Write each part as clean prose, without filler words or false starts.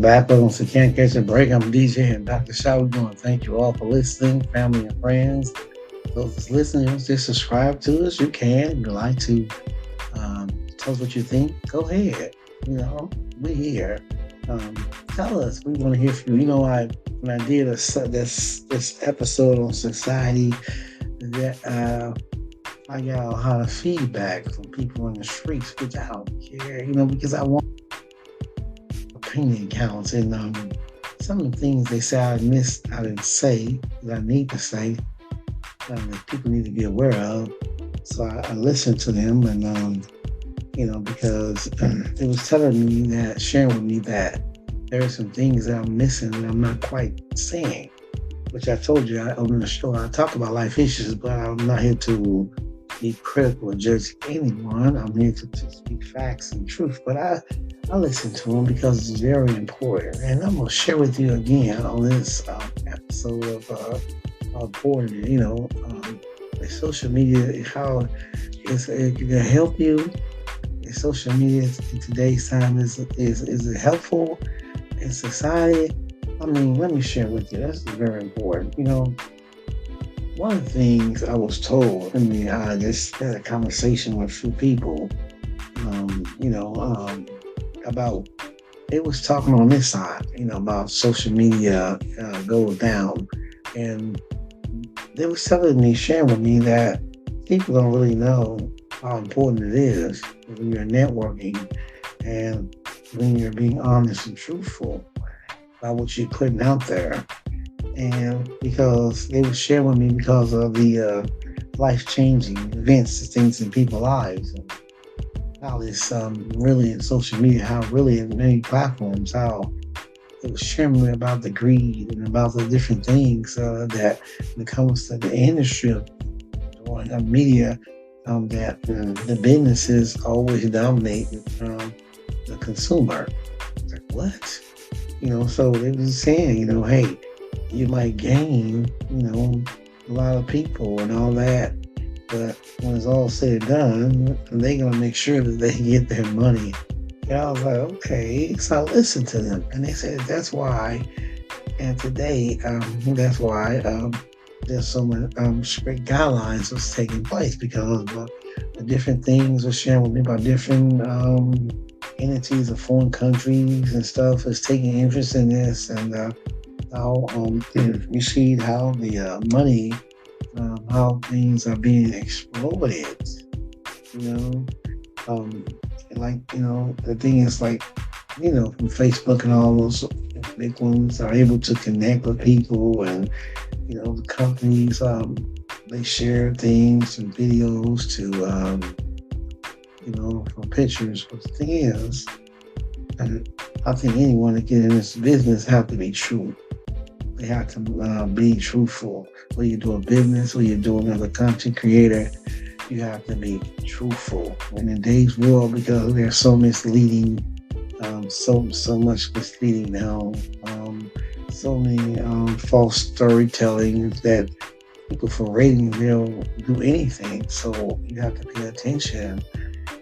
back. Welcome to Can't Catch a Break. I'm DJ and Dr. Shaw. We want to thank you all for listening, family and friends. Those that's listening, just subscribe to us. You can. If you'd like to tell us what you think, go ahead. We're here. Um, Tell us. We want to hear from you. When I did this episode on society, that I got a lot of feedback from people in the streets, which I don't care. Because I want opinion counts, and some of the things they say I missed, I didn't say that I need to say, that people need to be aware of. So I listened to them, and because it was telling me that, sharing with me that there are some things that I'm missing and I'm not quite saying. Which I told you on the show, I talk about life issues, but I'm not here to be critical or judge anyone. I'm here to speak facts and truth. But I listen to them because it's very important. And I'm going to share with you again on this episode of how important, the social media, how it can help you. The social media in today's time is it helpful in society? Let me share with you. That's very important. One of the things I was told, I just had a conversation with a few people, about, it was talking on this side, about social media goes down. And they was telling me, sharing with me that people don't really know how important it is when you're networking and when you're being honest and truthful about what you're putting out there. And because they were sharing with me because of the life-changing events, things in people's lives, and how this really in social media, how really in many platforms, how it was sharing with me about the greed and about the different things that when it comes to the industry of media, that the businesses always dominate the consumer. It's like, what? So they was saying, hey, you might gain, a lot of people and all that, but when it's all said and done, they're gonna make sure that they get their money. And I was like, okay, so I listened to them, and they said that's why. And today, that's why there's so many strict guidelines that's taking place because the different things are sharing with me about different entities of foreign countries and stuff is taking interest in this, and how you see how the money, how things are being exploited, you know, the thing is like, from Facebook and all those big ones are able to connect with people, and the companies, they share things and videos to from pictures. But the thing is, and I think anyone that get in this business have to be true. They have to be truthful. Whether you're doing business or you're doing another content creator, you have to be truthful. In today's world, because there's so misleading, so much misleading now, so many false storytelling that people for ratings, they'll do anything. So you have to pay attention.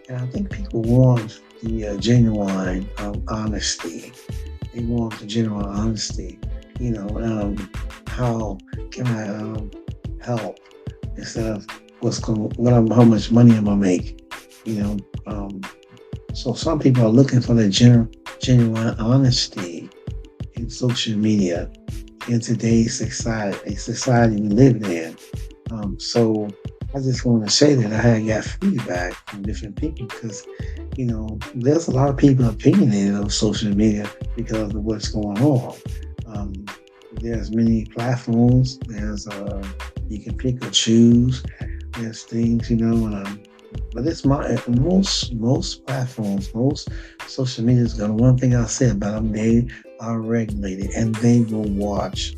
And I think people want the genuine honesty. They want the genuine honesty. How can I help instead of how much money I'm gonna make? So some people are looking for the genuine honesty in social media in today's society we live in. So I just want to say that I had got feedback from different people because, there's a lot of people opinionated on social media because of what's going on. There's many platforms. There's you can pick or choose. There's things, but it's most platforms, most social media is gonna. One thing I said about them, they are regulated and they will watch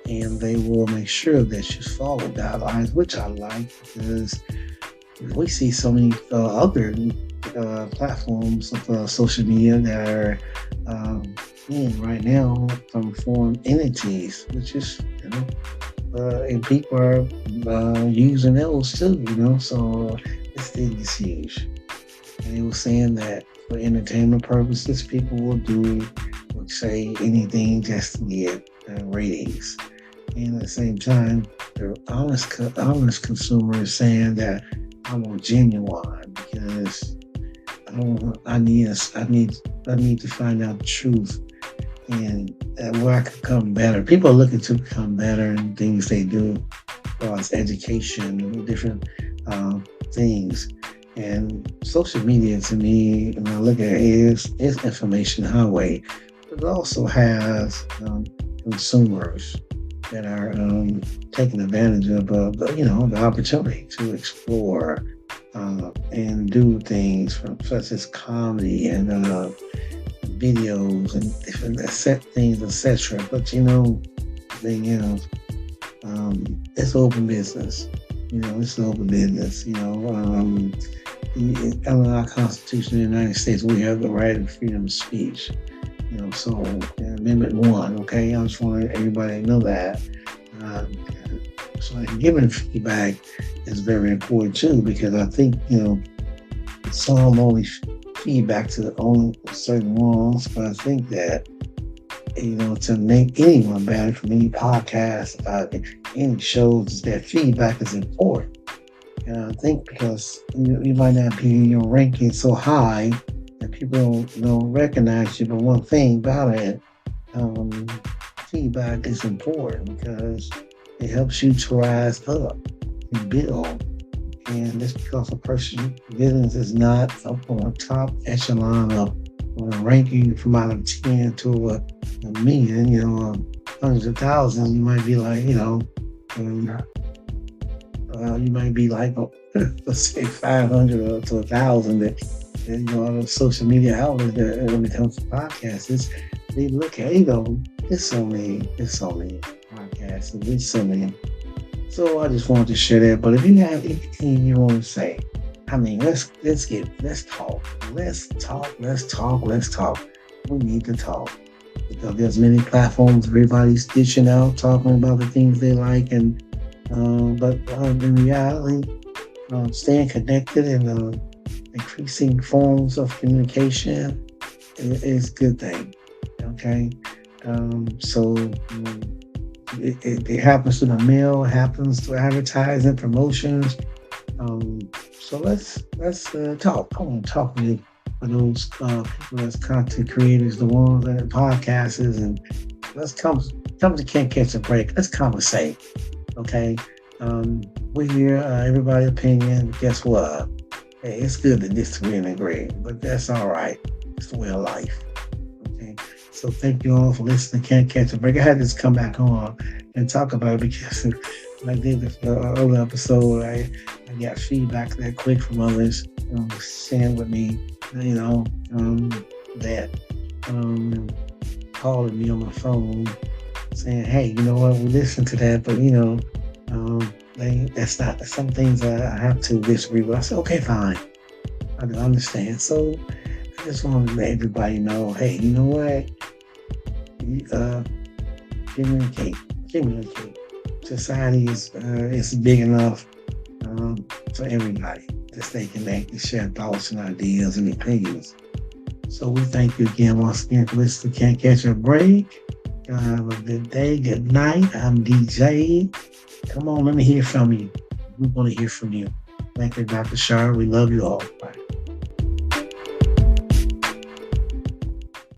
and they will make sure that you follow guidelines, which I like because we see so many other platforms of social media that are in right now from foreign entities, which is, and people are using those too, so this thing is huge. And they were saying that for entertainment purposes, people will would say anything just to get ratings. And at the same time, the honest consumer is saying that I want genuine because I don't. I need to find out the truth and where I could become better. People are looking to become better in things they do, as far as education and different things. And social media, to me, when I look at it, is information highway, but it also has consumers that are taking advantage of the opportunity to explore and do things such as comedy and videos and different set things, etc. But the thing is, it's open business. It's an open business. Under our Constitution in the United States, we have the right of freedom of speech. So Amendment 1, okay? I just want everybody to know that. So giving feedback is very important too, because I think, some only feedback to only certain ones, but I think that, to make anyone better from any podcast, any shows, that feedback is important. And I think because you might not be in your ranking so high that people don't recognize you, but one thing about it, feedback is important because it helps you to rise up and build. And just because a person's business is not up on a top echelon of on a ranking from out of 10 to a million, hundreds of thousands, you might be like, you might be like, let's say 500 to 1,000 on the social media outlets that when it comes to podcasts, they look at, it's so many podcasts, it's so many. So I just wanted to share that. But if you have anything you want to say, let's talk. We need to talk because there's many platforms. Everybody's ditching out, talking about the things they like, and but in reality, staying connected and increasing forms of communication is a good thing. Okay, so. It happens to the mail, it happens to advertising, promotions. So let's talk. I want to talk with those people that's content creators, the ones that are podcasters, and let's come to Can't Catch a Break. Let's conversate. Okay. We hear everybody's opinion. Guess what? Hey, it's good to disagree and agree, but that's all right. It's the way of life. So thank you all for listening. Can't Catch a Break. I had to come back on and talk about it because when I did the other episode, I got feedback that quick from others sharing with me, that calling me on my phone saying, hey, you know what, we listened to that, but that's not some things I have to disagree with. I said, okay, fine. I understand. So I just wanted to let everybody know, hey, you know what? Communicate. Society is big enough for everybody to stay connected, share thoughts and ideas and opinions. So we thank you again once again for listening to Can't Catch a Break. Have a good day, good night. I'm DJ. Come on, let me hear from you. We want to hear from you. Thank you, Dr. Shar. We love you all.